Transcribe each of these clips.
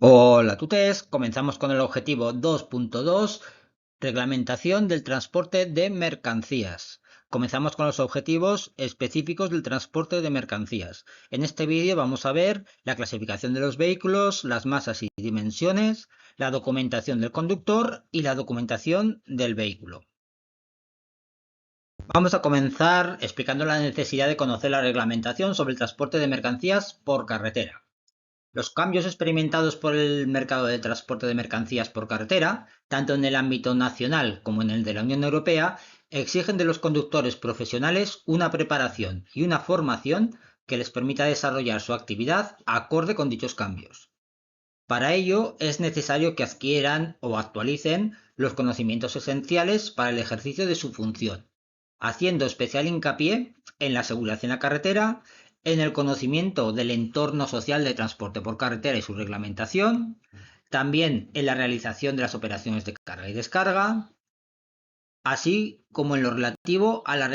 Hola tutores, comenzamos con el objetivo 2.2, reglamentación del transporte de mercancías. Comenzamos con los objetivos específicos del transporte de mercancías. En este vídeo vamos a ver la clasificación de los vehículos, las masas y dimensiones, la documentación del conductor y la documentación del vehículo. Vamos a comenzar explicando la necesidad de conocer la reglamentación sobre el transporte de mercancías por carretera. Los cambios experimentados por el mercado de transporte de mercancías por carretera, tanto en el ámbito nacional como en el de la Unión Europea, exigen de los conductores profesionales una preparación y una formación que les permita desarrollar su actividad acorde con dichos cambios. Para ello es necesario que adquieran o actualicen los conocimientos esenciales para el ejercicio de su función, haciendo especial hincapié en la seguridad en la carretera, en el conocimiento del entorno social de transporte por carretera y su reglamentación, también en la realización de las operaciones de carga y descarga, así como en lo relativo a la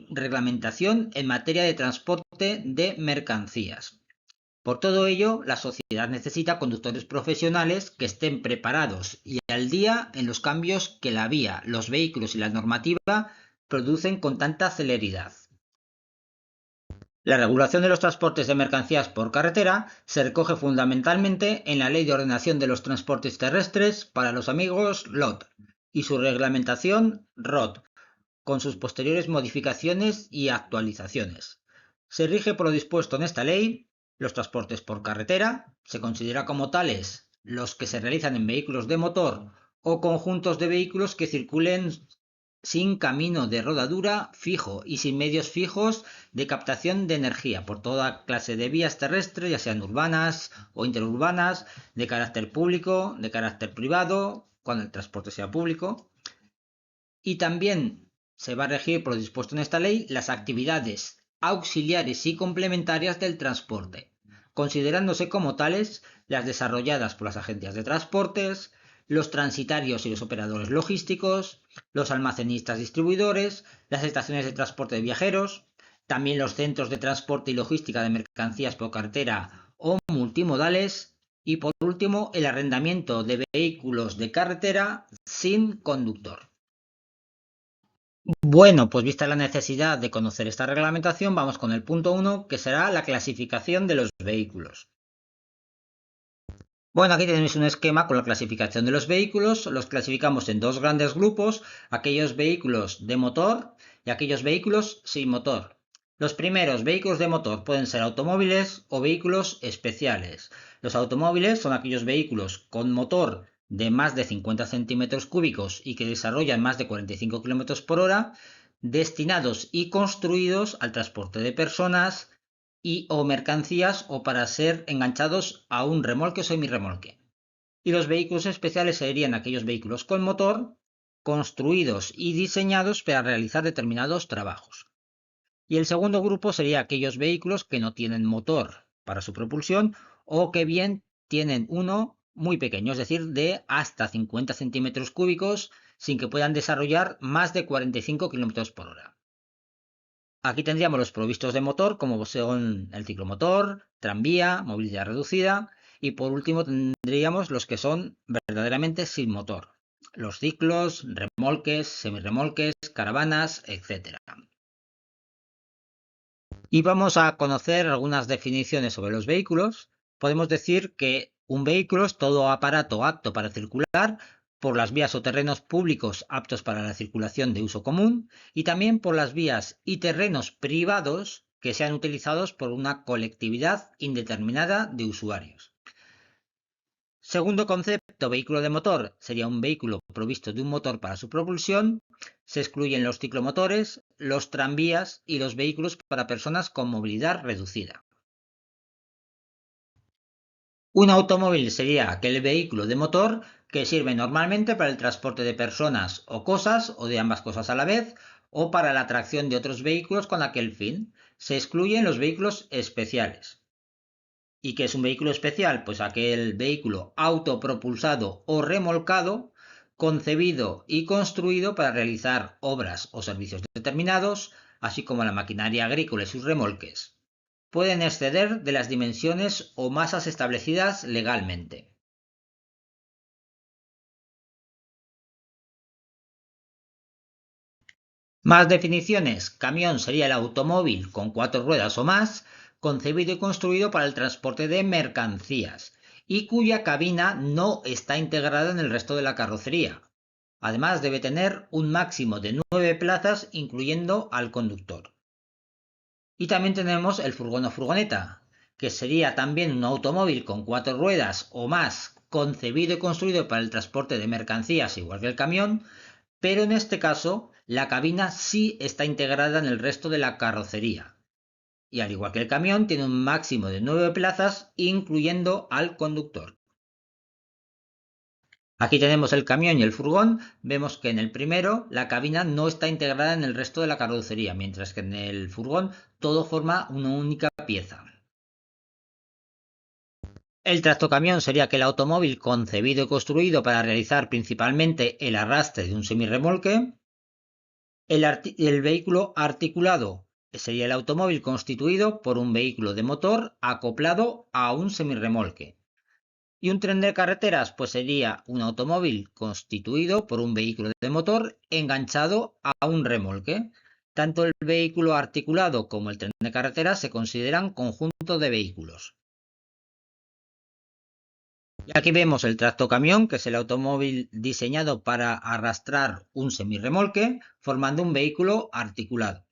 reglamentación en materia de transporte de mercancías. Por todo ello, la sociedad necesita conductores profesionales que estén preparados y al día en los cambios que la vía, los vehículos y la normativa producen con tanta celeridad. La regulación de los transportes de mercancías por carretera se recoge fundamentalmente en la Ley de Ordenación de los Transportes Terrestres para los amigos LOT y su reglamentación ROT, con sus posteriores modificaciones y actualizaciones. Se rige por lo dispuesto en esta ley. Los transportes por carretera se considera como tales los que se realizan en vehículos de motor o conjuntos de vehículos que circulen sin camino de rodadura fijo y sin medios fijos de captación de energía por toda clase de vías terrestres, ya sean urbanas o interurbanas, de carácter público, de carácter privado, cuando el transporte sea público. Y también se va a regir por lo dispuesto en esta ley las actividades auxiliares y complementarias del transporte, considerándose como tales las desarrolladas por las agencias de transportes, los transitarios y los operadores logísticos, los almacenistas distribuidores, las estaciones de transporte de viajeros, también los centros de transporte y logística de mercancías por carretera o multimodales, y por último el arrendamiento de vehículos de carretera sin conductor. Bueno, pues vista la necesidad de conocer esta reglamentación, vamos con el punto 1, que será la clasificación de los vehículos. Bueno, aquí tenéis un esquema con la clasificación de los vehículos. Los clasificamos en dos grandes grupos, aquellos vehículos de motor y aquellos vehículos sin motor. Los primeros vehículos de motor pueden ser automóviles o vehículos especiales. Los automóviles son aquellos vehículos con motor de más de 50 centímetros cúbicos y que desarrollan más de 45 km por hora, destinados y construidos al transporte de personas y o mercancías o para ser enganchados a un remolque o semirremolque. Y los vehículos especiales serían aquellos vehículos con motor construidos y diseñados para realizar determinados trabajos. Y el segundo grupo sería aquellos vehículos que no tienen motor para su propulsión o que bien tienen uno muy pequeño, es decir, de hasta 50 centímetros cúbicos sin que puedan desarrollar más de 45 km por hora. Aquí tendríamos los provistos de motor, como son el ciclomotor, tranvía, movilidad reducida, y por último tendríamos los que son verdaderamente sin motor, los ciclos, remolques, semirremolques, caravanas, etc. Y vamos a conocer algunas definiciones sobre los vehículos. Podemos decir que un vehículo es todo aparato apto para circular por las vías o terrenos públicos aptos para la circulación de uso común y también por las vías y terrenos privados que sean utilizados por una colectividad indeterminada de usuarios. Segundo concepto, vehículo de motor, sería un vehículo provisto de un motor para su propulsión. Se excluyen los ciclomotores, los tranvías y los vehículos para personas con movilidad reducida. Un automóvil sería aquel vehículo de motor que sirve normalmente para el transporte de personas o cosas, o de ambas cosas a la vez, o para la tracción de otros vehículos con aquel fin. Se excluyen los vehículos especiales. ¿Y qué es un vehículo especial? Pues aquel vehículo autopropulsado o remolcado, concebido y construido para realizar obras o servicios determinados, así como la maquinaria agrícola y sus remolques. Pueden exceder de las dimensiones o masas establecidas legalmente. Más definiciones. Camión sería el automóvil con 4 ruedas o más, concebido y construido para el transporte de mercancías, y cuya cabina no está integrada en el resto de la carrocería. Además, debe tener un máximo de 9 plazas, incluyendo al conductor. Y también tenemos el furgón o furgoneta, que sería también un automóvil con 4 ruedas o más, concebido y construido para el transporte de mercancías, igual que el camión, pero en este caso la cabina sí está integrada en el resto de la carrocería. Y al igual que el camión, tiene un máximo de 9 plazas, incluyendo al conductor. Aquí tenemos el camión y el furgón. Vemos que en el primero la cabina no está integrada en el resto de la carrocería, mientras que en el furgón todo forma una única pieza. El tractocamión sería aquel automóvil concebido y construido para realizar principalmente el arrastre de un semirremolque. El vehículo articulado sería el automóvil constituido por un vehículo de motor acoplado a un semirremolque. Y un tren de carreteras, pues sería un automóvil constituido por un vehículo de motor enganchado a un remolque. Tanto el vehículo articulado como el tren de carreteras se consideran conjunto de vehículos. Y aquí vemos el tractocamión, que es el automóvil diseñado para arrastrar un semirremolque, formando un vehículo articulado.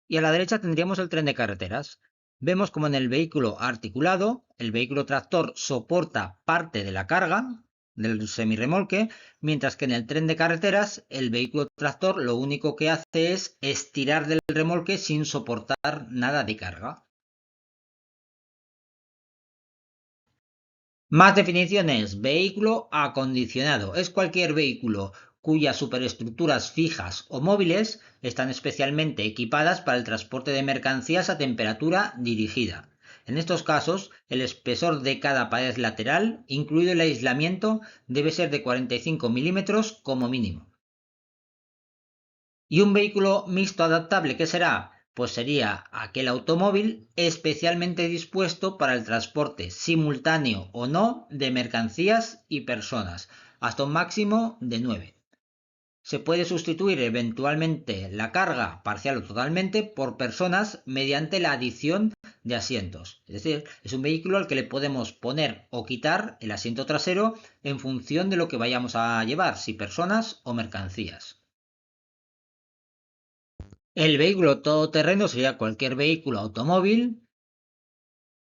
Y a la derecha tendríamos el tren de carreteras. Vemos como en el vehículo articulado, el vehículo tractor soporta parte de la carga del semirremolque, mientras que en el tren de carreteras el vehículo tractor lo único que hace es estirar del remolque sin soportar nada de carga. Más definiciones. Vehículo acondicionado. Es cualquier vehículo cuyas superestructuras fijas o móviles están especialmente equipadas para el transporte de mercancías a temperatura dirigida. En estos casos, el espesor de cada pared lateral, incluido el aislamiento, debe ser de 45 milímetros como mínimo. ¿Y un vehículo mixto adaptable qué será? Pues sería aquel automóvil especialmente dispuesto para el transporte simultáneo o no de mercancías y personas, hasta un máximo de 9. Se puede sustituir eventualmente la carga parcial o totalmente por personas mediante la adición de asientos. Es decir, es un vehículo al que le podemos poner o quitar el asiento trasero en función de lo que vayamos a llevar, si personas o mercancías. El vehículo todoterreno sería cualquier vehículo automóvil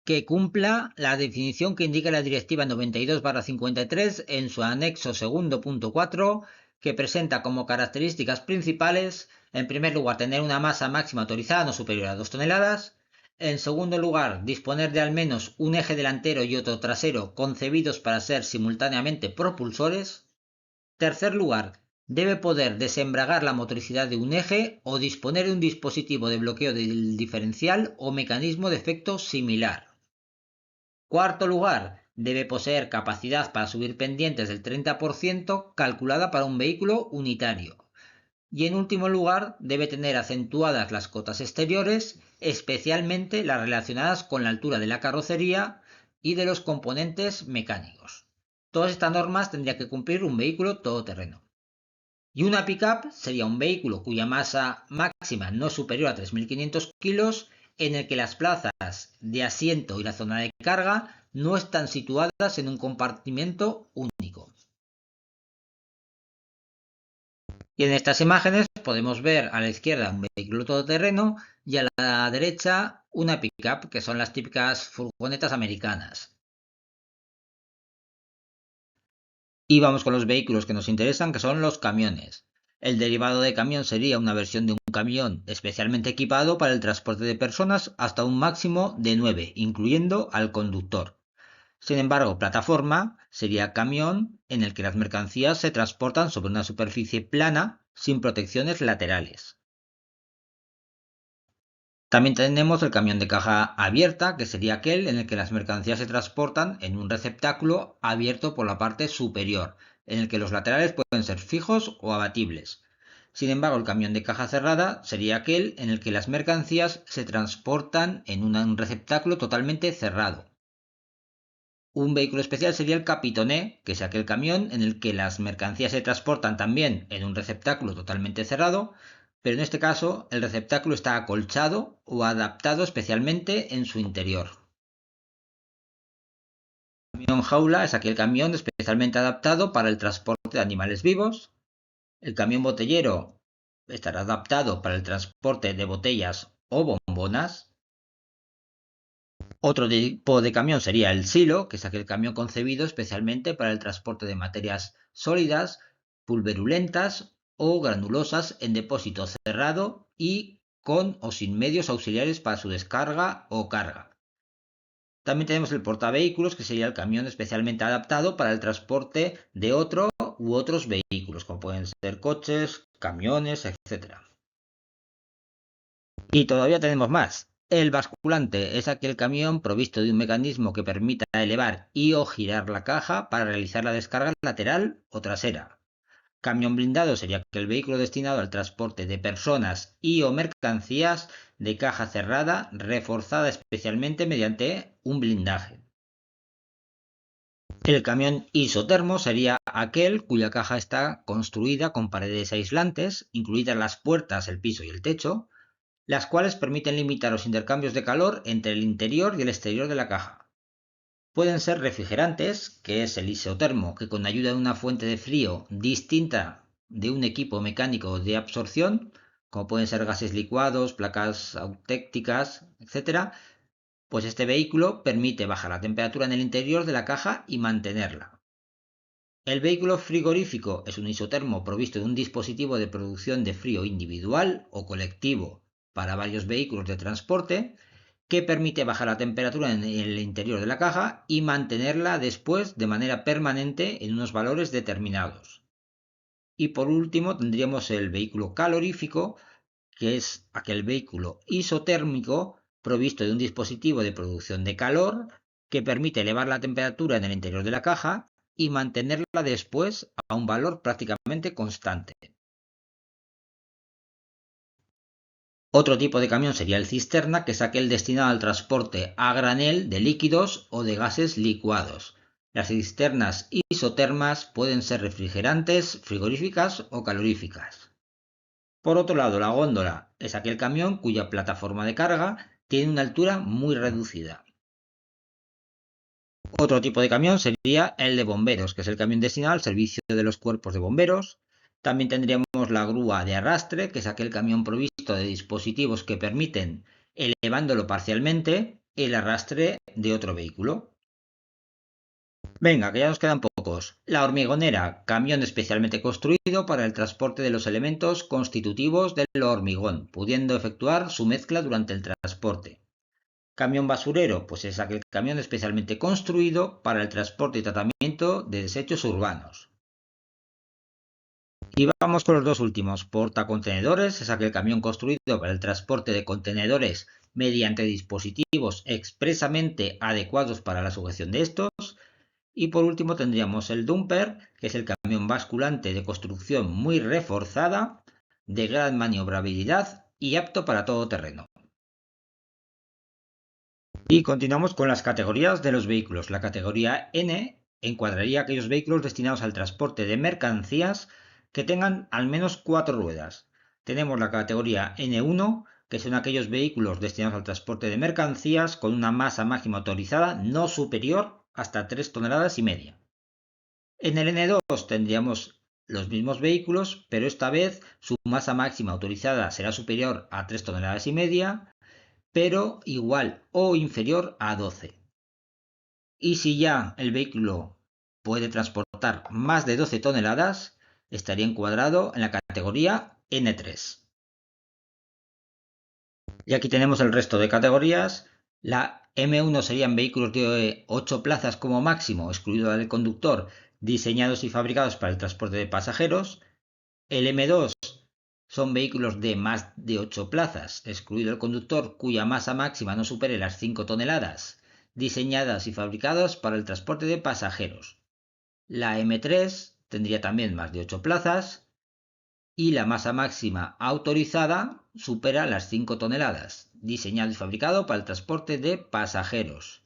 que cumpla la definición que indica la Directiva 92/53 en su anexo segundo punto 4, que presenta como características principales, en primer lugar, tener una masa máxima autorizada no superior a 2 toneladas, en segundo lugar, disponer de al menos un eje delantero y otro trasero concebidos para ser simultáneamente propulsores. Tercer lugar, debe poder desembragar la motricidad de un eje o disponer de un dispositivo de bloqueo del diferencial o mecanismo de efecto similar. Cuarto lugar, debe poseer capacidad para subir pendientes del 30% calculada para un vehículo unitario. Y en último lugar, debe tener acentuadas las cotas exteriores, especialmente las relacionadas con la altura de la carrocería y de los componentes mecánicos. Todas estas normas tendría que cumplir un vehículo todoterreno. Y una pickup sería un vehículo cuya masa máxima no es superior a 3.500 kilos, en el que las plazas de asiento y la zona de carga no están situadas en un compartimento único. Y en estas imágenes podemos ver a la izquierda un vehículo todoterreno y a la derecha una pickup, que son las típicas furgonetas americanas. Y vamos con los vehículos que nos interesan, que son los camiones. El derivado de camión sería una versión de un camión especialmente equipado para el transporte de personas hasta un máximo de 9, incluyendo al conductor. Sin embargo, plataforma sería camión en el que las mercancías se transportan sobre una superficie plana sin protecciones laterales. También tenemos el camión de caja abierta, que sería aquel en el que las mercancías se transportan en un receptáculo abierto por la parte superior, en el que los laterales pueden ser fijos o abatibles. Sin embargo, el camión de caja cerrada sería aquel en el que las mercancías se transportan en un receptáculo totalmente cerrado. Un vehículo especial sería el capitoné, que es aquel camión en el que las mercancías se transportan también en un receptáculo totalmente cerrado, pero en este caso el receptáculo está acolchado o adaptado especialmente en su interior. El camión jaula es aquel camión especialmente adaptado para el transporte de animales vivos. El camión botellero estará adaptado para el transporte de botellas o bombonas. Otro tipo de camión sería el silo, que es aquel camión concebido especialmente para el transporte de materias sólidas, pulverulentas o granulosas en depósito cerrado y con o sin medios auxiliares para su descarga o carga. También tenemos el portavehículos, que sería el camión especialmente adaptado para el transporte de otro u otros vehículos, como pueden ser coches, camiones, etc. Y todavía tenemos más. El basculante es aquel camión provisto de un mecanismo que permita elevar y o girar la caja para realizar la descarga lateral o trasera. Camión blindado sería aquel vehículo destinado al transporte de personas y o mercancías de caja cerrada reforzada especialmente mediante un blindaje. El camión isotermo sería aquel cuya caja está construida con paredes aislantes, incluidas las puertas, el piso y el techo, las cuales permiten limitar los intercambios de calor entre el interior y el exterior de la caja. Pueden ser refrigerantes, que es el isotermo, que con ayuda de una fuente de frío distinta de un equipo mecánico de absorción, como pueden ser gases licuados, placas autécticas, etc., pues este vehículo permite bajar la temperatura en el interior de la caja y mantenerla. El vehículo frigorífico es un isotermo provisto de un dispositivo de producción de frío individual o colectivo para varios vehículos de transporte que permite bajar la temperatura en el interior de la caja y mantenerla después de manera permanente en unos valores determinados. Y por último tendríamos el vehículo calorífico, que es aquel vehículo isotérmico provisto de un dispositivo de producción de calor que permite elevar la temperatura en el interior de la caja y mantenerla después a un valor prácticamente constante. Otro tipo de camión sería el cisterna, que es aquel destinado al transporte a granel de líquidos o de gases licuados. Las cisternas isotermas pueden ser refrigerantes, frigoríficas o caloríficas. Por otro lado, la góndola es aquel camión cuya plataforma de carga tiene una altura muy reducida. Otro tipo de camión sería el de bomberos, que es el camión destinado al servicio de los cuerpos de bomberos. También tendríamos la grúa de arrastre, que es aquel camión provisto de dispositivos que permiten, elevándolo parcialmente, el arrastre de otro vehículo. Venga, que ya nos quedan pocos. La hormigonera, camión especialmente construido para el transporte de los elementos constitutivos del hormigón, pudiendo efectuar su mezcla durante el transporte. Camión basurero, pues es aquel camión especialmente construido para el transporte y tratamiento de desechos urbanos. Y vamos con los dos últimos. Portacontenedores es aquel camión construido para el transporte de contenedores mediante dispositivos expresamente adecuados para la sujeción de estos. Y por último tendríamos el dumper, que es el camión basculante de construcción muy reforzada, de gran maniobrabilidad y apto para todo terreno. Y continuamos con las categorías de los vehículos. La categoría N encuadraría aquellos vehículos destinados al transporte de mercancías que tengan al menos 4 ruedas. Tenemos la categoría N1, que son aquellos vehículos destinados al transporte de mercancías con una masa máxima autorizada no superior hasta 3,5 toneladas. En el N2 tendríamos los mismos vehículos, pero esta vez su masa máxima autorizada será superior a 3,5 toneladas, pero igual o inferior a 12. Y si ya el vehículo puede transportar más de 12 toneladas, estaría encuadrado en la categoría N3. Y aquí tenemos el resto de categorías. La M1 serían vehículos de 8 plazas como máximo, excluido el conductor, diseñados y fabricados para el transporte de pasajeros. El M2 son vehículos de más de 8 plazas, excluido el conductor, cuya masa máxima no supere las 5 toneladas, diseñadas y fabricadas para el transporte de pasajeros. La M3 tendría también más de 8 plazas y la masa máxima autorizada supera las 5 toneladas, diseñado y fabricado para el transporte de pasajeros.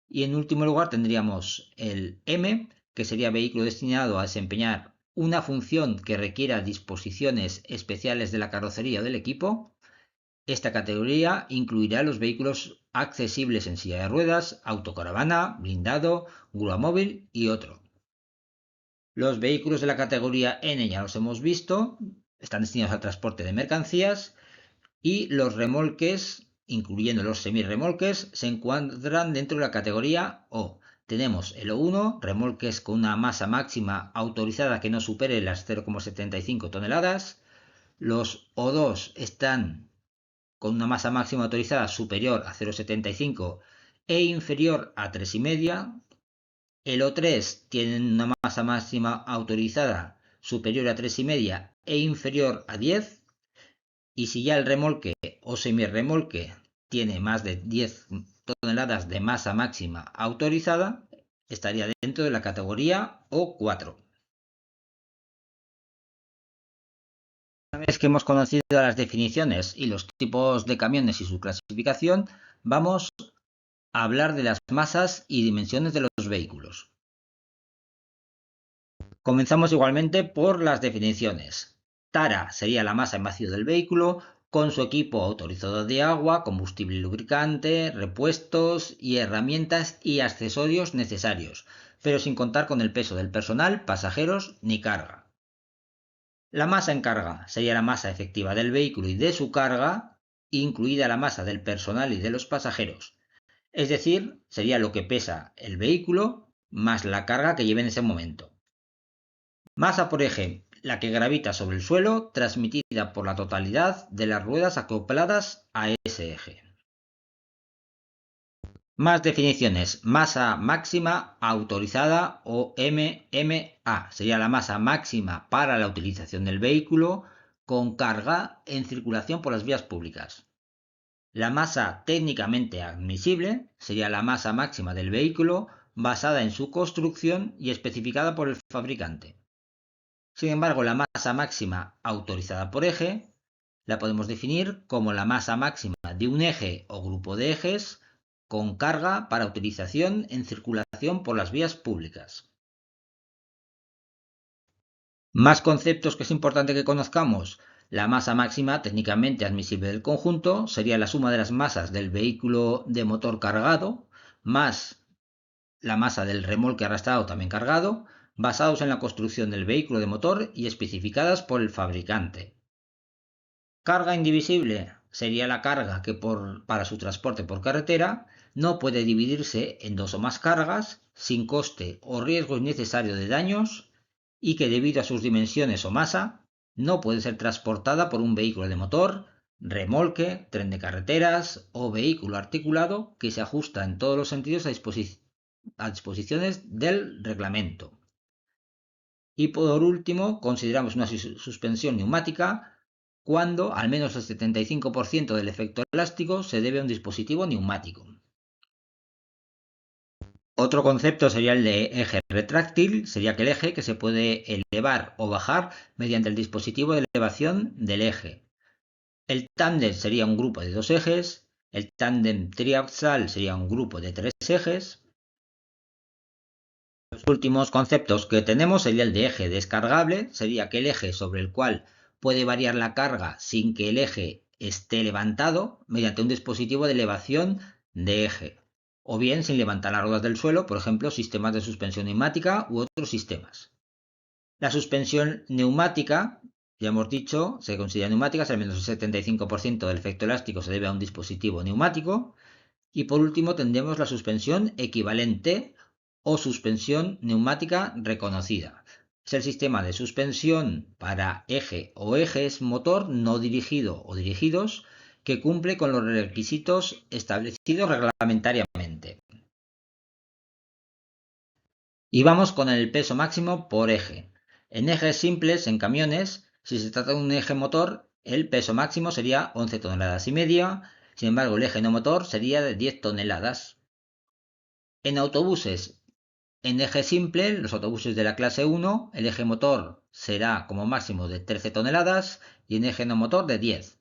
Y en último lugar tendríamos el M, que sería vehículo destinado a desempeñar una función que requiera disposiciones especiales de la carrocería o del equipo. Esta categoría incluirá los vehículos accesibles en silla de ruedas, autocaravana, blindado, grúa móvil y otro. Los vehículos de la categoría N ya los hemos visto, están destinados al transporte de mercancías, y los remolques, incluyendo los semirremolques, se encuadran dentro de la categoría O. Tenemos el O1, remolques con una masa máxima autorizada que no supere las 0,75 toneladas. Los O2 están con una masa máxima autorizada superior a 0,75 e inferior a 3,5. El O3 tiene una masa máxima autorizada superior a 3,5 e inferior a 10. Y si ya el remolque o semirremolque tiene más de 10 toneladas de masa máxima autorizada, estaría dentro de la categoría O4. Una vez que hemos conocido las definiciones y los tipos de camiones y su clasificación, vamos a hablar de las masas y dimensiones de los vehículos. Comenzamos igualmente por las definiciones. Tara sería la masa en vacío del vehículo, con su equipo autorizado de agua, combustible y lubricante, repuestos y herramientas y accesorios necesarios, pero sin contar con el peso del personal, pasajeros ni carga. La masa en carga sería la masa efectiva del vehículo y de su carga, incluida la masa del personal y de los pasajeros. Es decir, sería lo que pesa el vehículo más la carga que lleve en ese momento. Masa por eje, la que gravita sobre el suelo, transmitida por la totalidad de las ruedas acopladas a ese eje. Más definiciones. Masa máxima autorizada o MMA. Sería la masa máxima para la utilización del vehículo con carga en circulación por las vías públicas. La masa técnicamente admisible sería la masa máxima del vehículo basada en su construcción y especificada por el fabricante. Sin embargo, la masa máxima autorizada por eje la podemos definir como la masa máxima de un eje o grupo de ejes con carga para utilización en circulación por las vías públicas. Más conceptos que es importante que conozcamos. La masa máxima técnicamente admisible del conjunto sería la suma de las masas del vehículo de motor cargado más la masa del remolque arrastrado también cargado, basados en la construcción del vehículo de motor y especificadas por el fabricante. Carga indivisible sería la carga que para su transporte por carretera no puede dividirse en dos o más cargas sin coste o riesgo innecesario de daños y que debido a sus dimensiones o masa no puede ser transportada por un vehículo de motor, remolque, tren de carreteras o vehículo articulado que se ajusta en todos los sentidos a disposiciones del reglamento. Y por último, consideramos una suspensión neumática cuando al menos el 75% del efecto elástico se debe a un dispositivo neumático. Otro concepto sería el de eje retráctil, sería que el eje que se puede elevar o bajar mediante el dispositivo de elevación del eje. El tándem sería un grupo de dos ejes, el tándem triaxal sería un grupo de tres ejes. Los últimos conceptos que tenemos sería el de eje descargable, sería aquel eje sobre el cual puede variar la carga sin que el eje esté levantado mediante un dispositivo de elevación de eje, o bien sin levantar las ruedas del suelo, por ejemplo, sistemas de suspensión neumática u otros sistemas. La suspensión neumática, ya hemos dicho, se considera neumática si al menos el 75% del efecto elástico se debe a un dispositivo neumático. Y por último tendremos la suspensión equivalente o suspensión neumática reconocida. Es el sistema de suspensión para eje o ejes motor no dirigido o dirigidos que cumple con los requisitos establecidos reglamentariamente. Y vamos con el peso máximo por eje. En ejes simples, en camiones, si se trata de un eje motor, el peso máximo sería 11 toneladas y media. Sin embargo, el eje no motor sería de 10 toneladas. En autobuses, en eje simple, los autobuses de la clase 1, el eje motor será como máximo de 13 toneladas y en eje no motor de 10.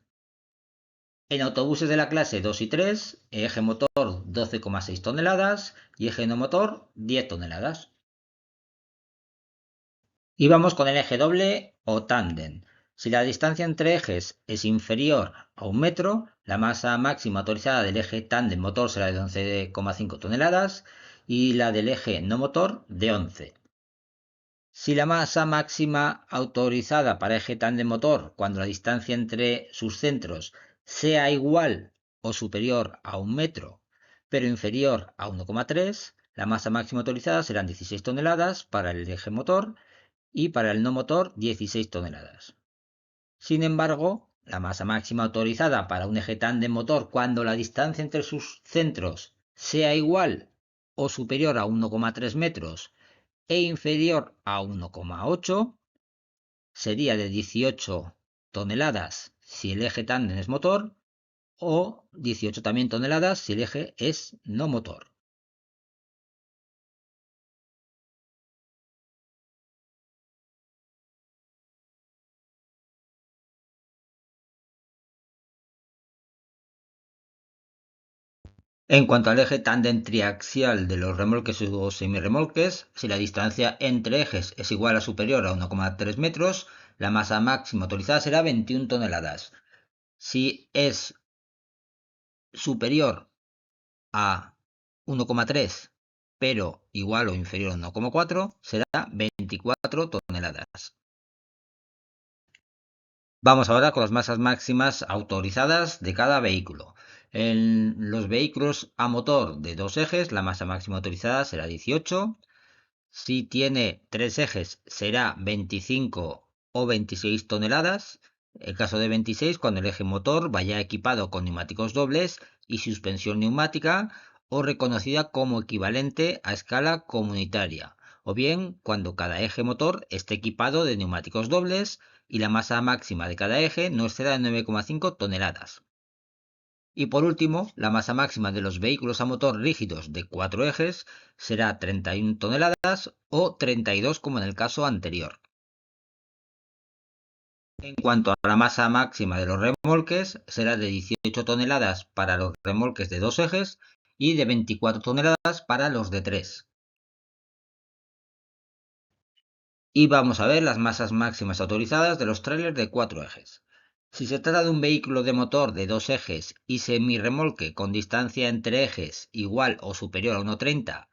En autobuses de la clase 2 y 3, eje motor 12,6 toneladas y eje no motor 10 toneladas. Y vamos con el eje doble o tándem. Si la distancia entre ejes es inferior a 1 metro, la masa máxima autorizada del eje tándem motor será de 11,5 toneladas y la del eje no motor de 11. Si la masa máxima autorizada para eje tándem motor, cuando la distancia entre sus centros sea igual o superior a 1 metro, pero inferior a 1,3, la masa máxima autorizada serán 16 toneladas para el eje motor y para el no motor 16 toneladas. Sin embargo, la masa máxima autorizada para un eje tándem motor cuando la distancia entre sus centros sea igual o superior a 1,3 metros e inferior a 1,8 sería de 18 toneladas si el eje tándem es motor o 18 también toneladas si el eje es no motor. En cuanto al eje tándem triaxial de los remolques o semirremolques, si la distancia entre ejes es igual o superior a 1,3 metros, la masa máxima autorizada será 21 toneladas. Si es superior a 1,3 pero igual o inferior a 1,4 será 24 toneladas. Vamos ahora con las masas máximas autorizadas de cada vehículo. En los vehículos a motor de 2 ejes, la masa máxima autorizada será 18. Si tiene 3 ejes, será 25 o 26 toneladas. En caso de 26, cuando el eje motor vaya equipado con neumáticos dobles y suspensión neumática o reconocida como equivalente a escala comunitaria, o bien cuando cada eje motor esté equipado de neumáticos dobles y la masa máxima de cada eje no exceda de 9,5 toneladas. Y por último, la masa máxima de los vehículos a motor rígidos de 4 ejes será 31 toneladas o 32 como en el caso anterior. En cuanto a la masa máxima de los remolques, será de 18 toneladas para los remolques de 2 ejes y de 24 toneladas para los de 3. Y vamos a ver las masas máximas autorizadas de los trailers de 4 ejes. Si se trata de un vehículo de motor de 2 ejes y semirremolque con distancia entre ejes igual o superior a 1,30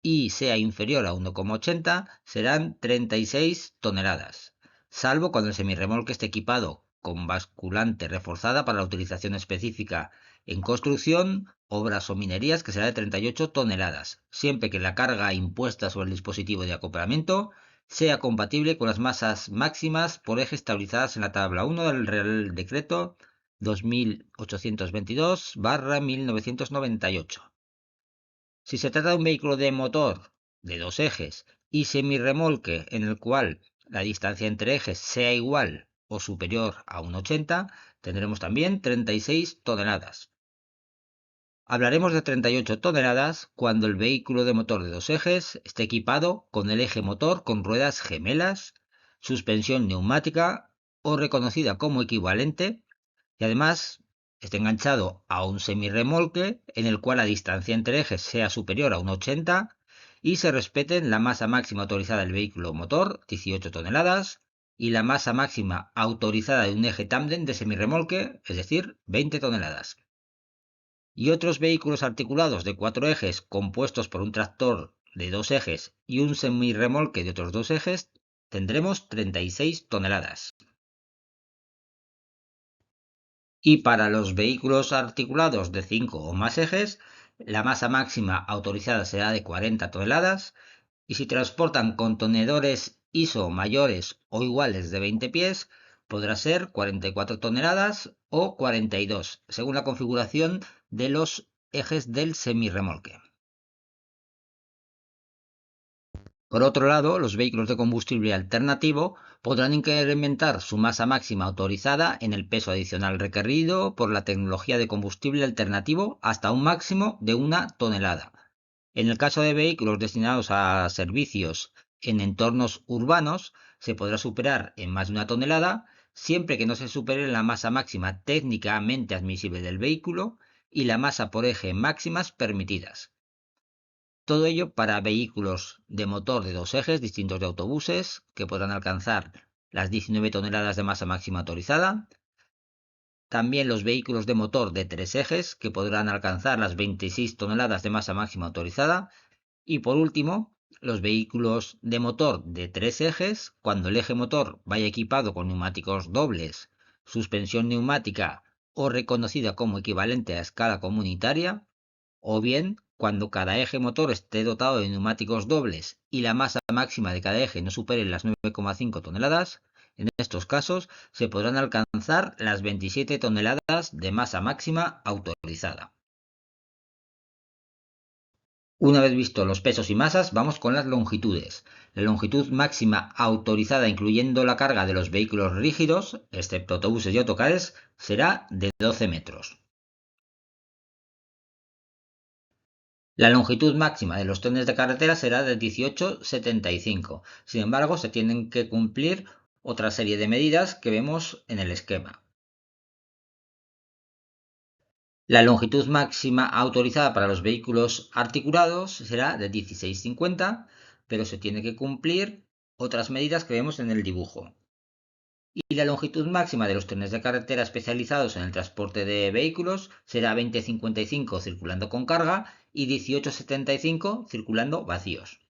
y sea inferior a 1,80, serán 36 toneladas, salvo cuando el semirremolque esté equipado con basculante reforzada para la utilización específica en construcción, obras o minerías, que será de 38 toneladas, siempre que la carga impuesta sobre el dispositivo de acoplamiento sea compatible con las masas máximas por eje establecidas en la tabla 1 del Real Decreto 2822/1998. Si se trata de un vehículo de motor de 2 ejes y semirremolque en el cual la distancia entre ejes sea igual o superior a 1,80, tendremos también 36 toneladas. Hablaremos de 38 toneladas cuando el vehículo de motor de 2 ejes esté equipado con el eje motor con ruedas gemelas, suspensión neumática o reconocida como equivalente y además esté enganchado a un semirremolque en el cual la distancia entre ejes sea superior a 1,80 y se respeten la masa máxima autorizada del vehículo motor, 18 toneladas, y la masa máxima autorizada de un eje tándem de semirremolque, es decir, 20 toneladas. Y otros vehículos articulados de 4 ejes compuestos por un tractor de 2 ejes y un semirremolque de otros 2 ejes, tendremos 36 toneladas. Y para los vehículos articulados de 5 o más ejes, la masa máxima autorizada será de 40 toneladas y si transportan contenedores ISO mayores o iguales de 20 pies, podrá ser 44 toneladas o 42, según la configuración de los ejes del semirremolque. Por otro lado, los vehículos de combustible alternativo podrán incrementar su masa máxima autorizada en el peso adicional requerido por la tecnología de combustible alternativo hasta un máximo de 1 tonelada. En el caso de vehículos destinados a servicios en entornos urbanos, se podrá superar en más de 1 tonelada, siempre que no se supere la masa máxima técnicamente admisible del vehículo y la masa por eje máximas permitidas. Todo ello para vehículos de motor de 2 ejes distintos de autobuses que podrán alcanzar las 19 toneladas de masa máxima autorizada. También los vehículos de motor de 3 ejes que podrán alcanzar las 26 toneladas de masa máxima autorizada. Y por último, los vehículos de motor de 3 ejes, cuando el eje motor vaya equipado con neumáticos dobles, suspensión neumática o reconocida como equivalente a escala comunitaria, o bien cuando cada eje motor esté dotado de neumáticos dobles y la masa máxima de cada eje no supere las 9,5 toneladas, en estos casos se podrán alcanzar las 27 toneladas de masa máxima autorizada. Una vez visto los pesos y masas, vamos con las longitudes. La longitud máxima autorizada, incluyendo la carga de los vehículos rígidos, excepto autobuses y autocares, será de 12 metros. La longitud máxima de los trenes de carretera será de 18,75. Sin embargo, se tienen que cumplir otra serie de medidas que vemos en el esquema. La longitud máxima autorizada para los vehículos articulados será de 16,50, pero se tiene que cumplir otras medidas que vemos en el dibujo. Y la longitud máxima de los trenes de carretera especializados en el transporte de vehículos será 20,55 circulando con carga y 18,75 circulando vacíos.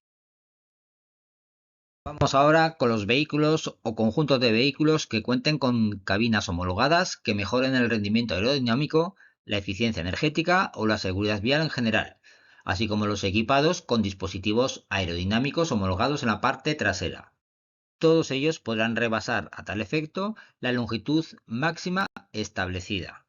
Vamos ahora con los vehículos o conjuntos de vehículos que cuenten con cabinas homologadas que mejoren el rendimiento aerodinámico, la eficiencia energética o la seguridad vial en general, así como los equipados con dispositivos aerodinámicos homologados en la parte trasera. Todos ellos podrán rebasar a tal efecto la longitud máxima establecida.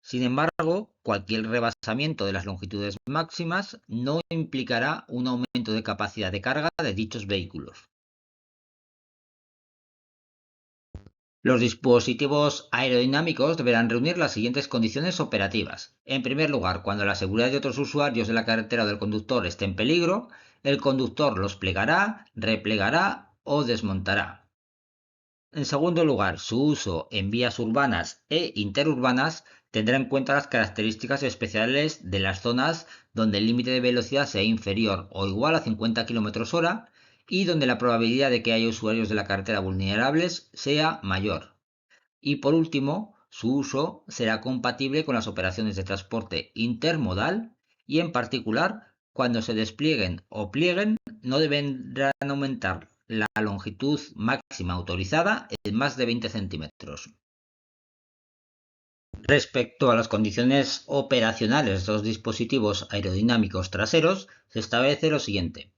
Sin embargo, cualquier rebasamiento de las longitudes máximas no implicará un aumento de capacidad de carga de dichos vehículos. Los dispositivos aerodinámicos deberán reunir las siguientes condiciones operativas. En primer lugar, cuando la seguridad de otros usuarios de la carretera o del conductor esté en peligro, el conductor los plegará, replegará o desmontará. En segundo lugar, su uso en vías urbanas e interurbanas tendrá en cuenta las características especiales de las zonas donde el límite de velocidad sea inferior o igual a 50 km/h y donde la probabilidad de que haya usuarios de la carretera vulnerables sea mayor. Y por último, su uso será compatible con las operaciones de transporte intermodal y en particular, cuando se desplieguen o plieguen, no deberán aumentar la longitud máxima autorizada en más de 20 centímetros. Respecto a las condiciones operacionales de los dispositivos aerodinámicos traseros, se establece lo siguiente.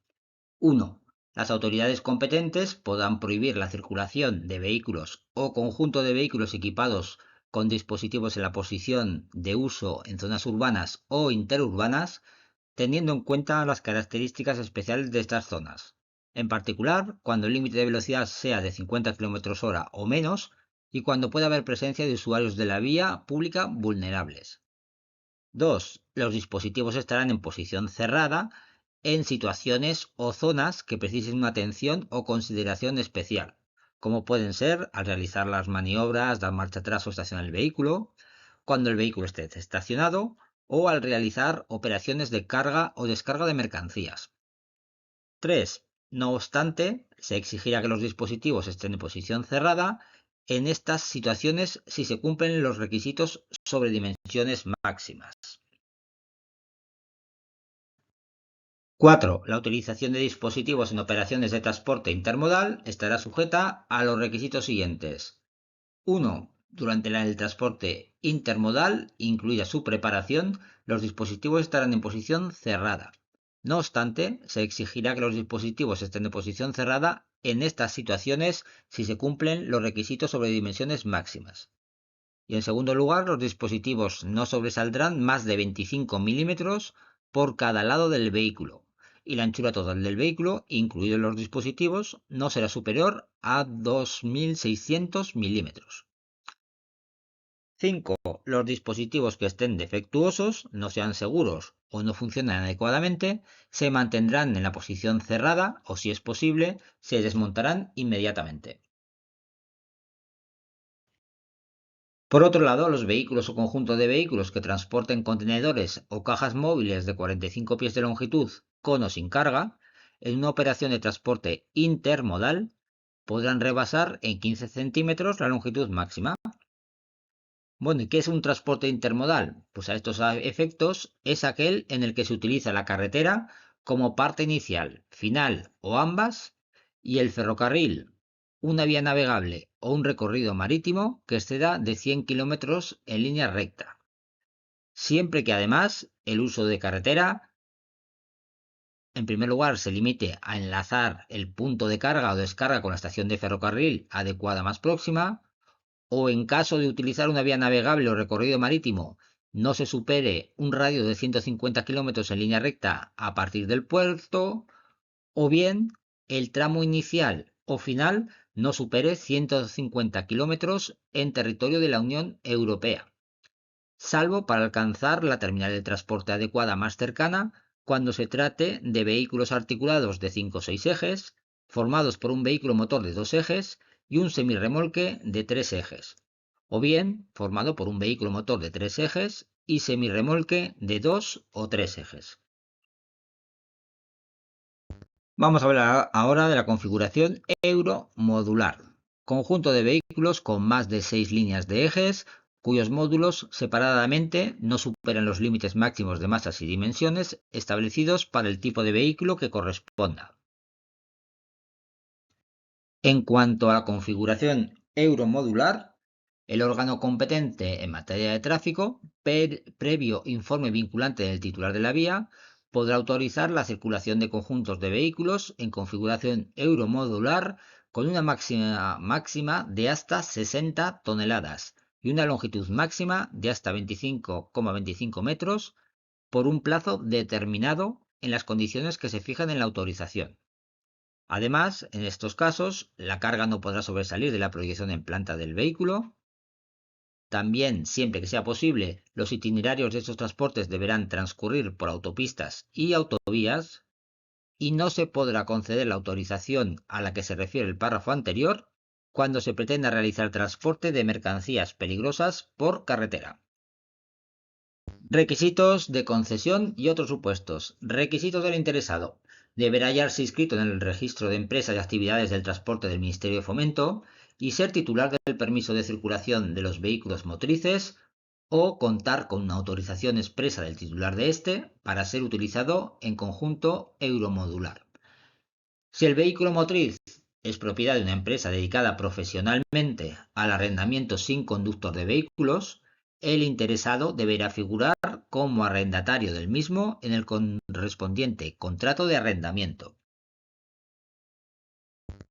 1. Las autoridades competentes podrán prohibir la circulación de vehículos o conjunto de vehículos equipados con dispositivos en la posición de uso en zonas urbanas o interurbanas, teniendo en cuenta las características especiales de estas zonas. En particular, cuando el límite de velocidad sea de 50 km/h o menos y cuando pueda haber presencia de usuarios de la vía pública vulnerables. 2. Los dispositivos estarán en posición cerrada en situaciones o zonas que precisen una atención o consideración especial, como pueden ser al realizar las maniobras, dar marcha atrás o estacionar el vehículo, cuando el vehículo esté estacionado o al realizar operaciones de carga o descarga de mercancías. 3. No obstante, se exigirá que los dispositivos estén en posición cerrada en estas situaciones si se cumplen los requisitos sobre dimensiones máximas. 4. La utilización de dispositivos en operaciones de transporte intermodal estará sujeta a los requisitos siguientes. 1. Durante el transporte intermodal, incluida su preparación, los dispositivos estarán en posición cerrada. No obstante, se exigirá que los dispositivos estén en posición cerrada en estas situaciones si se cumplen los requisitos sobre dimensiones máximas. Y en segundo lugar, los dispositivos no sobresaldrán más de 25 milímetros por cada lado del vehículo y la anchura total del vehículo, incluidos los dispositivos, no será superior a 2.600 milímetros. 5. Los dispositivos que estén defectuosos, no sean seguros o no funcionan adecuadamente, se mantendrán en la posición cerrada o, si es posible, se desmontarán inmediatamente. Por otro lado, los vehículos o conjunto de vehículos que transporten contenedores o cajas móviles de 45 pies de longitud con o sin carga, en una operación de transporte intermodal, podrán rebasar en 15 centímetros la longitud máxima. Bueno, ¿y qué es un transporte intermodal? Pues a estos efectos es aquel en el que se utiliza la carretera como parte inicial, final o ambas, y el ferrocarril, una vía navegable o un recorrido marítimo que exceda de 100 kilómetros en línea recta, siempre que además el uso de carretera, en primer lugar, se limite a enlazar el punto de carga o descarga con la estación de ferrocarril adecuada más próxima, o en caso de utilizar una vía navegable o recorrido marítimo, no se supere un radio de 150 kilómetros en línea recta a partir del puerto, o bien el tramo inicial o final no supere 150 kilómetros en territorio de la Unión Europea, salvo para alcanzar la terminal de transporte adecuada más cercana cuando se trate de vehículos articulados de 5 o 6 ejes, formados por un vehículo motor de 2 ejes y un semirremolque de 3 ejes, o bien formado por un vehículo motor de 3 ejes y semirremolque de 2 o 3 ejes. Vamos a hablar ahora de la configuración euromodular, conjunto de vehículos con más de 6 líneas de ejes, cuyos módulos separadamente no superan los límites máximos de masas y dimensiones establecidos para el tipo de vehículo que corresponda. En cuanto a la configuración euromodular, el órgano competente en materia de tráfico, previo informe vinculante del titular de la vía, podrá autorizar la circulación de conjuntos de vehículos en configuración euromodular con una máxima de hasta 60 toneladas y una longitud máxima de hasta 25,25 metros por un plazo determinado en las condiciones que se fijan en la autorización. Además, en estos casos, la carga no podrá sobresalir de la proyección en planta del vehículo. También, siempre que sea posible, los itinerarios de estos transportes deberán transcurrir por autopistas y autovías y no se podrá conceder la autorización a la que se refiere el párrafo anterior cuando se pretenda realizar transporte de mercancías peligrosas por carretera. Requisitos de concesión y otros supuestos. Requisitos del interesado. Deberá hallarse inscrito en el registro de empresas y actividades del transporte del Ministerio de Fomento y ser titular del permiso de circulación de los vehículos motrices o contar con una autorización expresa del titular de este para ser utilizado en conjunto euromodular. Si el vehículo motriz es propiedad de una empresa dedicada profesionalmente al arrendamiento sin conductor de vehículos, el interesado deberá figurar como arrendatario del mismo en el correspondiente contrato de arrendamiento.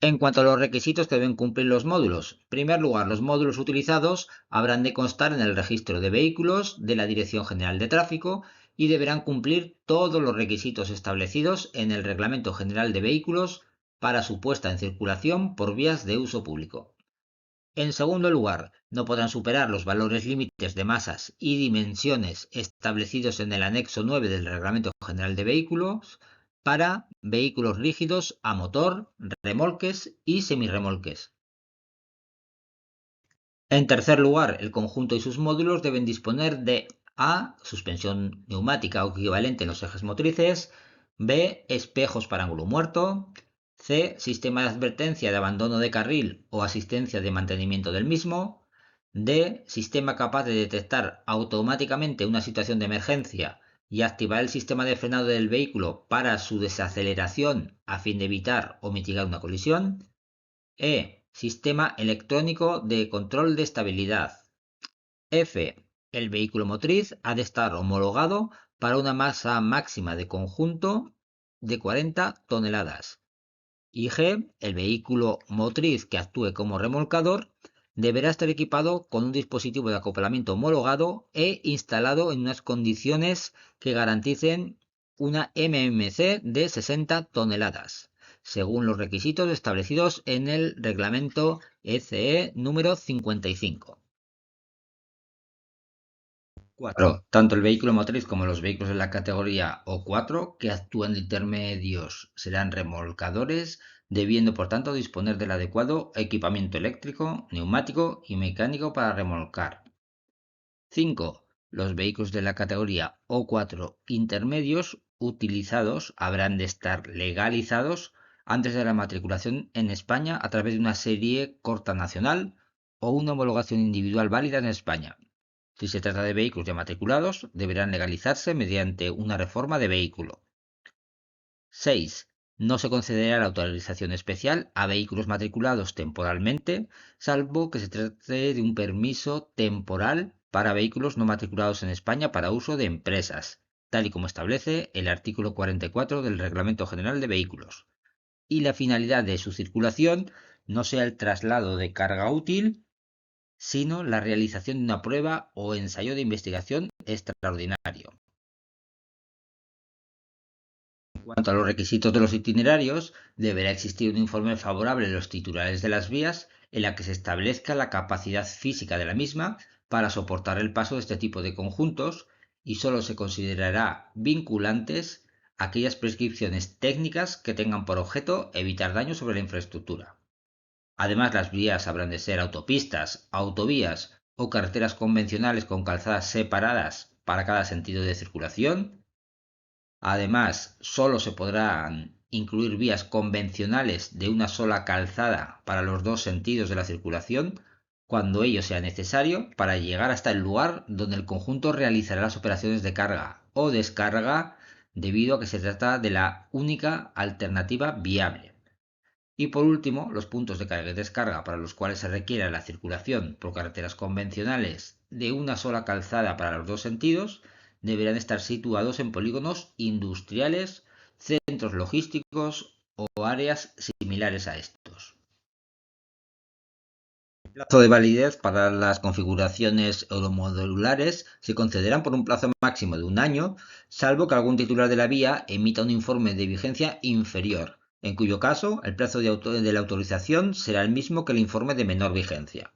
En cuanto a los requisitos que deben cumplir los módulos, en primer lugar, los módulos utilizados habrán de constar en el registro de vehículos de la Dirección General de Tráfico y deberán cumplir todos los requisitos establecidos en el Reglamento General de Vehículos para su puesta en circulación por vías de uso público. En segundo lugar, no podrán superar los valores límites de masas y dimensiones establecidos en el anexo 9 del Reglamento General de Vehículos para vehículos rígidos a motor, remolques y semirremolques. En tercer lugar, el conjunto y sus módulos deben disponer de A. Suspensión neumática o equivalente en los ejes motrices. B. Espejos para ángulo muerto. C. Sistema de advertencia de abandono de carril o asistencia de mantenimiento del mismo. D. Sistema capaz de detectar automáticamente una situación de emergencia y activar el sistema de frenado del vehículo para su desaceleración a fin de evitar o mitigar una colisión. E. Sistema electrónico de control de estabilidad. F. El vehículo motriz ha de estar homologado para una masa máxima de conjunto de 40 toneladas. Y G. El vehículo motriz que actúe como remolcador deberá estar equipado con un dispositivo de acoplamiento homologado e instalado en unas condiciones que garanticen una MMC de 60 toneladas, según los requisitos establecidos en el reglamento ECE número 55. 4. Tanto el vehículo motriz como los vehículos de la categoría O4 que actúan de intermedios serán remolcadores, debiendo por tanto disponer del adecuado equipamiento eléctrico, neumático y mecánico para remolcar. 5. Los vehículos de la categoría O4 intermedios utilizados habrán de estar legalizados antes de la matriculación en España a través de una serie corta nacional o una homologación individual válida en España. Si se trata de vehículos ya matriculados, deberán legalizarse mediante una reforma de vehículo. 6. No se concederá la autorización especial a vehículos matriculados temporalmente, salvo que se trate de un permiso temporal para vehículos no matriculados en España para uso de empresas, tal y como establece el artículo 44 del Reglamento General de Vehículos. Y la finalidad de su circulación no sea el traslado de carga útil, sino la realización de una prueba o ensayo de investigación extraordinario. En cuanto a los requisitos de los itinerarios, deberá existir un informe favorable de los titulares de las vías en la que se establezca la capacidad física de la misma para soportar el paso de este tipo de conjuntos y solo se considerará vinculantes aquellas prescripciones técnicas que tengan por objeto evitar daños sobre la infraestructura. Además, las vías habrán de ser autopistas, autovías o carreteras convencionales con calzadas separadas para cada sentido de circulación. Además, solo se podrán incluir vías convencionales de una sola calzada para los dos sentidos de la circulación cuando ello sea necesario para llegar hasta el lugar donde el conjunto realizará las operaciones de carga o descarga debido a que se trata de la única alternativa viable. Y por último, los puntos de carga y descarga para los cuales se requiere la circulación por carreteras convencionales de una sola calzada para los dos sentidos deberán estar situados en polígonos industriales, centros logísticos o áreas similares a estos. El plazo de validez para las configuraciones euromodulares se concederán por un plazo máximo de un año, salvo que algún titular de la vía emita un informe de vigencia inferior, en cuyo caso el plazo de la autorización será el mismo que el informe de menor vigencia.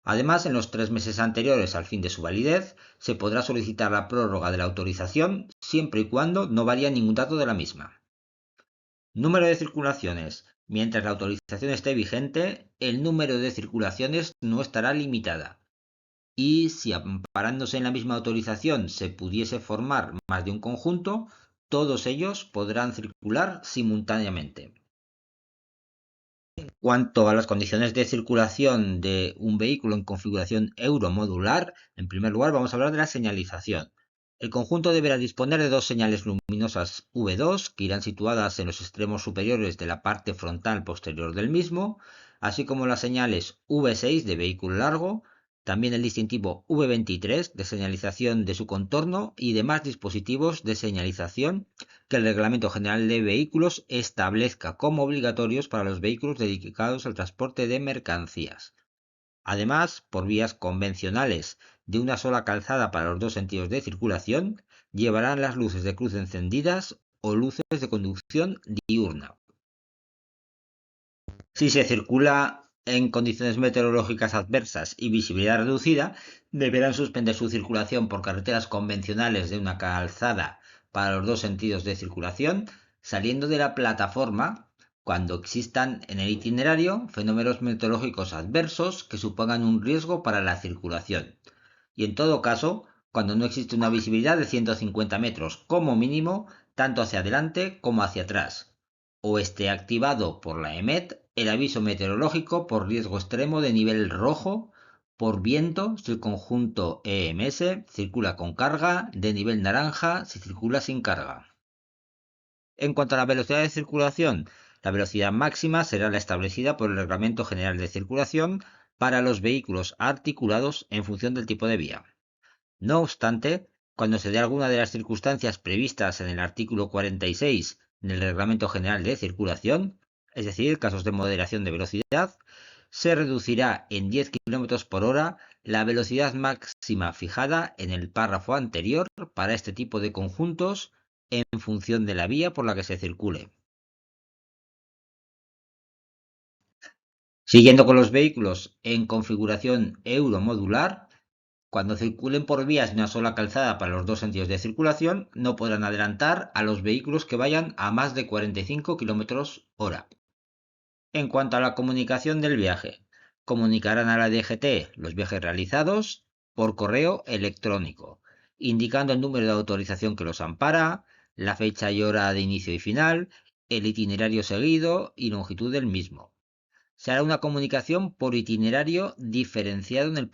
Además, en los 3 meses anteriores al fin de su validez, se podrá solicitar la prórroga de la autorización siempre y cuando no varíe ningún dato de la misma. Número de circulaciones. Mientras la autorización esté vigente, el número de circulaciones no estará limitada. Y si amparándose en la misma autorización se pudiese formar más de un conjunto, todos ellos podrán circular simultáneamente. En cuanto a las condiciones de circulación de un vehículo en configuración euromodular, en primer lugar vamos a hablar de la señalización. El conjunto deberá disponer de dos señales luminosas V2 que irán situadas en los extremos superiores de la parte frontal posterior del mismo, así como las señales V6 de vehículo largo, también el distintivo V23 de señalización de su contorno y demás dispositivos de señalización que el Reglamento General de Vehículos establezca como obligatorios para los vehículos dedicados al transporte de mercancías. Además, por vías convencionales de una sola calzada para los dos sentidos de circulación, llevarán las luces de cruce encendidas o luces de conducción diurna. Si se circula en condiciones meteorológicas adversas y visibilidad reducida, deberán suspender su circulación por carreteras convencionales de una calzada para los dos sentidos de circulación, saliendo de la plataforma cuando existan en el itinerario fenómenos meteorológicos adversos que supongan un riesgo para la circulación. Y en todo caso, cuando no existe una visibilidad de 150 metros como mínimo, tanto hacia adelante como hacia atrás, o esté activado por la EMET el aviso meteorológico por riesgo extremo de nivel rojo por viento si el conjunto EMS circula con carga, de nivel naranja si circula sin carga. En cuanto a la velocidad de circulación, la velocidad máxima será la establecida por el Reglamento General de Circulación para los vehículos articulados en función del tipo de vía. No obstante, cuando se dé alguna de las circunstancias previstas en el artículo 46 del Reglamento General de Circulación, es decir, casos de moderación de velocidad, se reducirá en 10 km por hora la velocidad máxima fijada en el párrafo anterior para este tipo de conjuntos en función de la vía por la que se circule. Siguiendo con los vehículos en configuración euromodular, cuando circulen por vías de una sola calzada para los dos sentidos de circulación, no podrán adelantar a los vehículos que vayan a más de 45 km/h. En cuanto a la comunicación del viaje, comunicarán a la DGT los viajes realizados por correo electrónico, indicando el número de autorización que los ampara, la fecha y hora de inicio y final, el itinerario seguido y longitud del mismo. Se hará una comunicación por itinerario diferenciado en el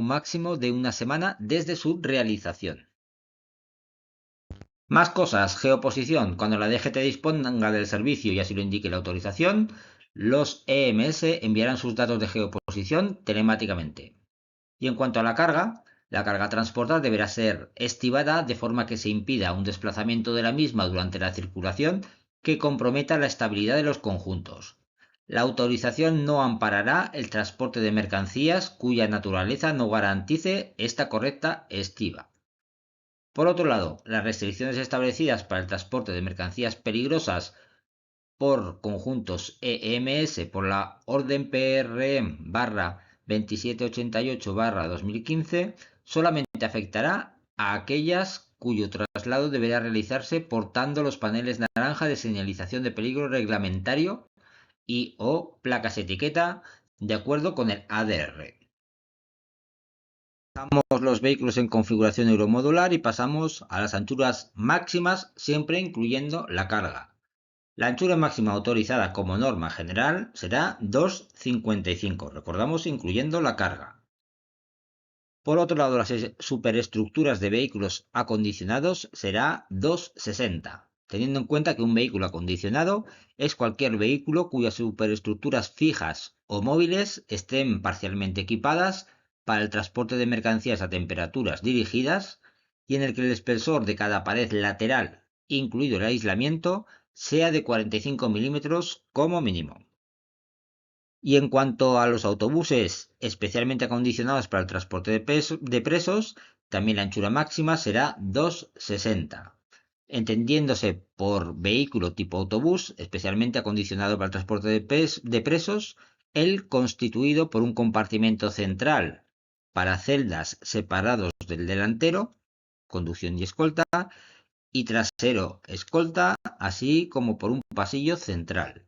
máximo de una semana desde su realización. Más cosas, geoposición. Cuando la DGT disponga del servicio y así lo indique la autorización, los EMS enviarán sus datos de geoposición telemáticamente. Y en cuanto a la carga a transportar deberá ser estivada de forma que se impida un desplazamiento de la misma durante la circulación que comprometa la estabilidad de los conjuntos. La autorización no amparará el transporte de mercancías cuya naturaleza no garantice esta correcta estiva. Por otro lado, las restricciones establecidas para el transporte de mercancías peligrosas por conjuntos EMS por la Orden PRM 2788-2015 solamente afectará a aquellas cuyo traslado deberá realizarse portando los paneles naranja de señalización de peligro reglamentario y o placas etiqueta de acuerdo con el ADR. Dejamos los vehículos en configuración euromodular y pasamos a las anchuras máximas, siempre incluyendo la carga. La anchura máxima autorizada como norma general será 2,55, recordamos incluyendo la carga. Por otro lado, las superestructuras de vehículos acondicionados será 2,60, teniendo en cuenta que un vehículo acondicionado es cualquier vehículo cuyas superestructuras fijas o móviles estén parcialmente equipadas para el transporte de mercancías a temperaturas dirigidas y en el que el espesor de cada pared lateral, incluido el aislamiento, sea de 45 milímetros como mínimo. Y en cuanto a los autobuses especialmente acondicionados para el transporte de presos, también la anchura máxima será 2,60, entendiéndose por vehículo tipo autobús especialmente acondicionado para el transporte de presos, el constituido por un compartimento central para celdas separados del delantero, conducción y escolta, y trasero escolta, así como por un pasillo central.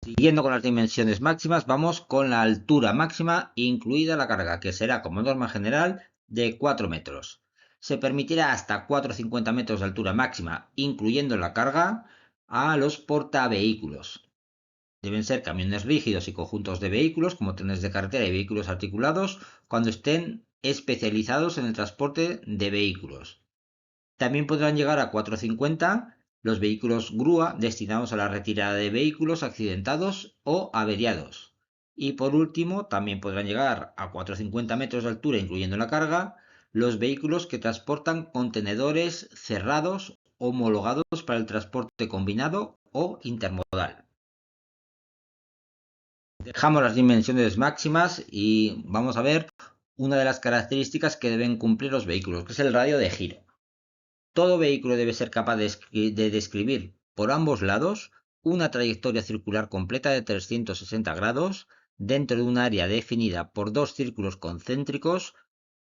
Siguiendo con las dimensiones máximas, vamos con la altura máxima, incluida la carga, que será como norma general de 4 metros. Se permitirá hasta 4,50 metros de altura máxima, incluyendo la carga, a los portavehículos. Deben ser camiones rígidos y conjuntos de vehículos, como trenes de carretera y vehículos articulados, cuando estén especializados en el transporte de vehículos. También podrán llegar a 4,50 los vehículos grúa destinados a la retirada de vehículos accidentados o averiados. Y por último, también podrán llegar a 4,50 metros de altura, incluyendo la carga, los vehículos que transportan contenedores cerrados homologados para el transporte combinado o intermodal. Dejamos las dimensiones máximas y vamos a ver una de las características que deben cumplir los vehículos, que es el radio de giro. Todo vehículo debe ser capaz de describir por ambos lados una trayectoria circular completa de 360 grados dentro de un área definida por dos círculos concéntricos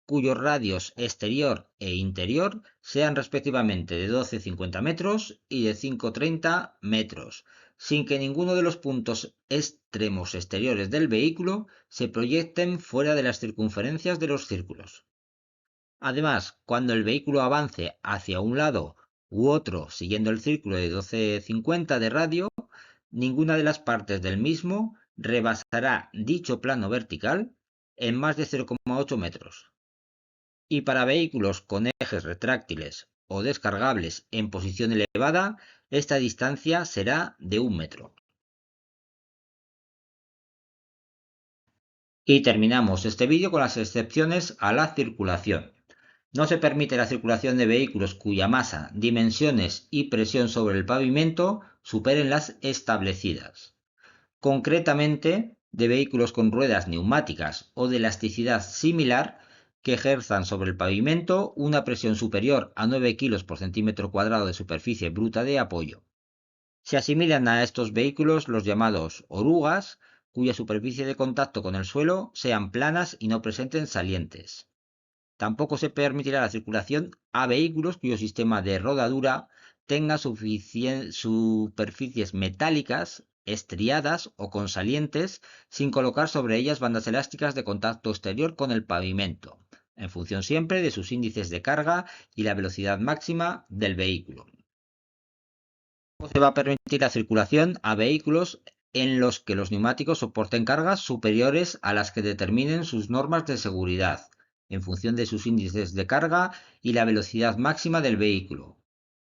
cuyos radios exterior e interior sean respectivamente de 12,50 metros y de 5,30 metros, sin que ninguno de los puntos extremos exteriores del vehículo se proyecten fuera de las circunferencias de los círculos. Además, cuando el vehículo avance hacia un lado u otro siguiendo el círculo de 12,50 de radio, ninguna de las partes del mismo rebasará dicho plano vertical en más de 0,8 metros. Y para vehículos con ejes retráctiles o descargables en posición elevada, esta distancia será de 1 metro. Y terminamos este vídeo con las excepciones a la circulación. No se permite la circulación de vehículos cuya masa, dimensiones y presión sobre el pavimento superen las establecidas. Concretamente, de vehículos con ruedas neumáticas o de elasticidad similar que ejerzan sobre el pavimento una presión superior a 9 kg por centímetro cuadrado de superficie bruta de apoyo. Se asimilan a estos vehículos los llamados orugas, cuya superficie de contacto con el suelo sean planas y no presenten salientes. Tampoco se permitirá la circulación a vehículos cuyo sistema de rodadura tenga superficies metálicas, estriadas o con salientes, sin colocar sobre ellas bandas elásticas de contacto exterior con el pavimento, en función siempre de sus índices de carga y la velocidad máxima del vehículo. Se va a permitir la circulación a vehículos en los que los neumáticos soporten cargas superiores a las que determinen sus normas de seguridad, en función de sus índices de carga y la velocidad máxima del vehículo.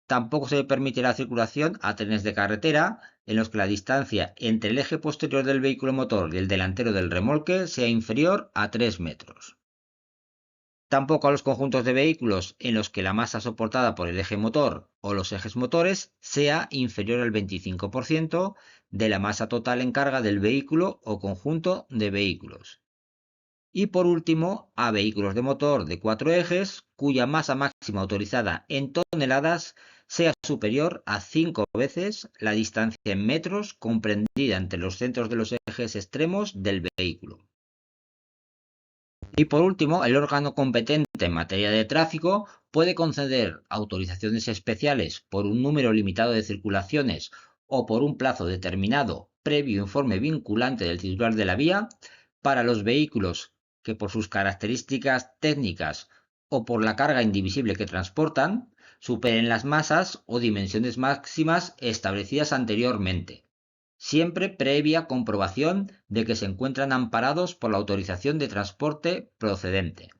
Tampoco se permite la circulación a trenes de carretera en los que la distancia entre el eje posterior del vehículo motor y el delantero del remolque sea inferior a 3 metros. Tampoco a los conjuntos de vehículos en los que la masa soportada por el eje motor o los ejes motores sea inferior al 25% de la masa total en carga del vehículo o conjunto de vehículos. Y por último, a vehículos de motor de 4 ejes cuya masa máxima autorizada en toneladas sea superior a 5 veces la distancia en metros comprendida entre los centros de los ejes extremos del vehículo. Y por último, el órgano competente en materia de tráfico puede conceder autorizaciones especiales por un número limitado de circulaciones o por un plazo determinado previo informe vinculante del titular de la vía para los vehículos que por sus características técnicas o por la carga indivisible que transportan superen las masas o dimensiones máximas establecidas anteriormente, siempre previa comprobación de que se encuentran amparados por la autorización de transporte procedente.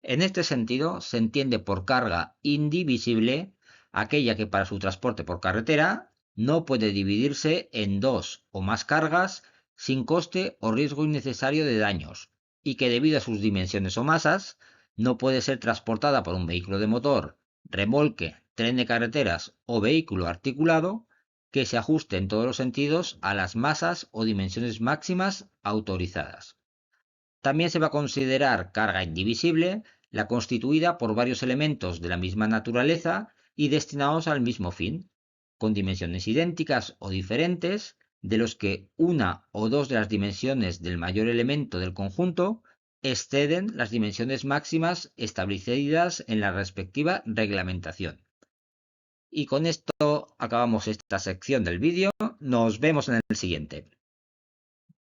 En este sentido, se entiende por carga indivisible aquella que para su transporte por carretera no puede dividirse en dos o más cargas sin coste o riesgo innecesario de daños, y que debido a sus dimensiones o masas no puede ser transportada por un vehículo de motor, remolque, tren de carreteras o vehículo articulado que se ajuste en todos los sentidos a las masas o dimensiones máximas autorizadas. También se va a considerar carga indivisible la constituida por varios elementos de la misma naturaleza y destinados al mismo fin, con dimensiones idénticas o diferentes, de los que una o dos de las dimensiones del mayor elemento del conjunto exceden las dimensiones máximas establecidas en la respectiva reglamentación. Y con esto acabamos esta sección del vídeo. Nos vemos en el siguiente.